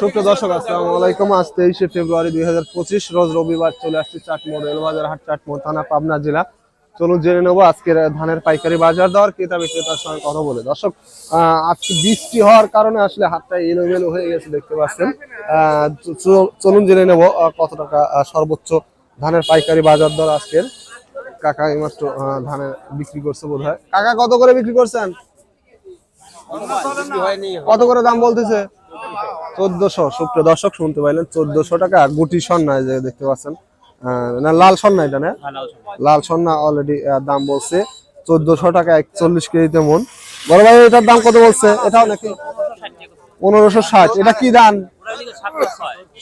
সুপ্রিয় দর্শক, আসসালামু আলাইকুম। আজ 23শে ফেব্রুয়ারি 2025 রোজ রবিবার চলে আসছে চাটমোড় রেলবাজার হাট, চাটমোড় থানা, পাবনা জেলা। চলুন জেনে নেবো আজকের ধানের পাইকারি বাজার দর, ক্রেতা বিক্রেতার সঙ্গে কথা বলে। দর্শক, আজকে বৃষ্টি হওয়ার কারণে আসলে হাটটা এলোমেলো হয়ে গেছে, দেখতে পাচ্ছেন। চলুন জেনে নেবো কত টাকা সর্বোচ্চ ধানের পাইকারি বাজার দর আজকের। কাকা এইমাত্র ধানের বিক্রি করছে বোধ হয়। কাকা কত করে বিক্রি করছেন? কত করে দাম বলতেছে? 1400। সুপ্রিয় দর্শক, শুনতে পাইলেন 1400 টাকা। গুটি সন্না যে দেখতে পাচ্ছেন, না লাল সন্না, এটা না লাল সন্না অলরেডি দাম বলছে 1400 টাকা 41 কেজিতে মন। বড় ভাই, এটার দাম কত বলছে? এটাও নাকি 1560। এটা কি ধান?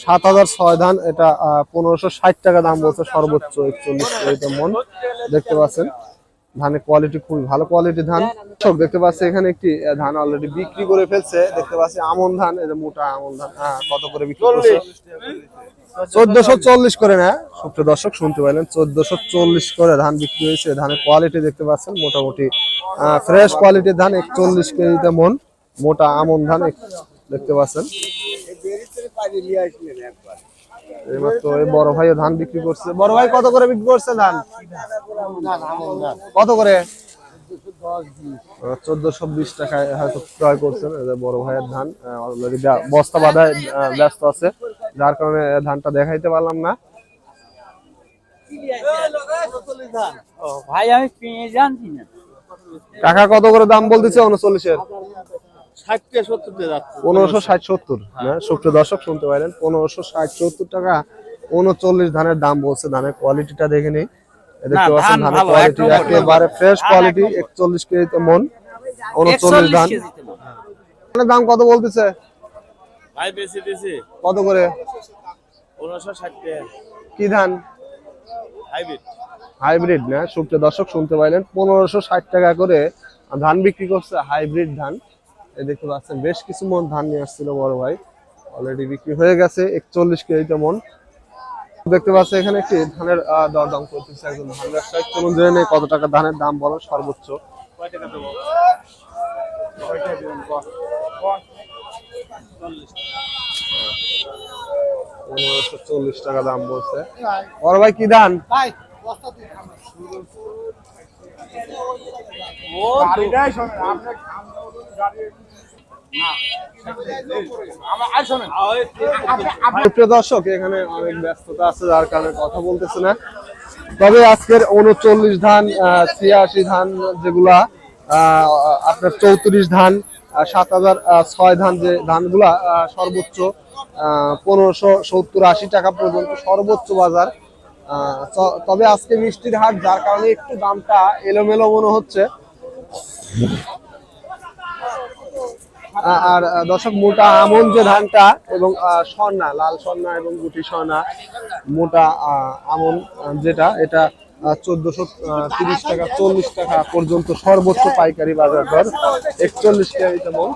7006 ধান। এটা 1560 টাকা দাম বলছে সর্বোচ্চ 41 কেজিতে মন। দেখতে পাচ্ছেন ধানের কোয়ালিটি খুবই ভালো কোয়ালিটি ধান। সব দেখতে পাচ্ছি এখানে একটি ধান অলরেডি বিক্রি করে ফেলছে। দেখতে পাচ্ছি আমন ধান, এই যে মোটা আমন ধান। কত করে বিক্রি করছে? 1440 করে না। সুপ্রিয় দর্শক, শুনতে পাইলেন 1440 করে ধান বিক্রি হয়েছে। ধানের কোয়ালিটি দেখতে পাচ্ছেন মোটামুটি ফ্রেশ কোয়ালিটির ধান। 41 কেজিতে মন মোটা আমন ধান দেখতে পাচ্ছেন। এইমাত্র বড় ভাই ধান বিক্রি করছে। বড় ভাই কত করে বিক্রি করছে ধান? কত করে? 1420 টাকায় হয়তো ক্রয় করছেন। বড় ভাইয়ের ধান অলরেডি বস্তা বাঁধায় ব্যস্ত আছে, যার কারণে ধানটা দেখাইতে পারলাম না। কাকা কত করে দাম বলতেছে? 39-এর 1560-70। সুপ্রিয় দর্শক, শুনতে পাইলেন 1560-70 টাকা 39 ধানের দাম বলছে। ধানের কোয়ালিটিটা দেখে নেই। দেখতে পাচ্ছেন ধানের কোয়ালিটি একেবারে ফ্রেশ কোয়ালিটি। 41 কেজিতে মন 39 ধান। দাম কত বলতেছে ভাই? বেশি দিছি। কত করে? 1560 টাকা। কি ধান? হাইব্রিড। হাইব্রিড না? সুপ্রিয় দর্শক, শুনতে পাইলেন 1560 টাকা করে ধান বিক্রি করছে, হাইব্রিড ধান। এই দেখতে পাচ্ছেন বেশ কিছু মন ধান নিয়ে আসছিল বড় ভাই, অলরেডি বিক্রি হয়ে গেছে 41 কেজিতে মন। দেখতে পাচ্ছি এখানে একটি ধানের দরদাম করতেছে একজন ধান ব্যবসায়ী। চলুন জেনে নেই কত টাকা ধানের দাম বলো সর্বোচ্চ। 1540 টাকা দাম বলছে। বড় ভাই কি ধান? প্রিয় দর্শক, এখানে অনেক ব্যস্ততা আছে, যার কারণে কথা বলতেছে না। তবে আজকের 39 ধান, 86 ধান, যেগুলা আপনার 34 ধান, 7006 ধান, যে ধানগুলা সর্বোচ্চ 1570-80 টাকা পর্যন্ত সর্বোচ্চ বাজার। তবে আজকে মিষ্টির হাট, যার কারণে একটু দামটা এলোমেলো মনে হচ্ছে। আর দর্শক, মোটা আমন যে ধানটা এবং স্বর্ণা, লাল স্বর্ণা এবং গুটি স্বর্ণা মোটা আমন যেটা, এটা 1430 টাকা 40 টাকা পর্যন্ত সর্বোচ্চ পাইকারি বাজার দর। 41 কেজি মন।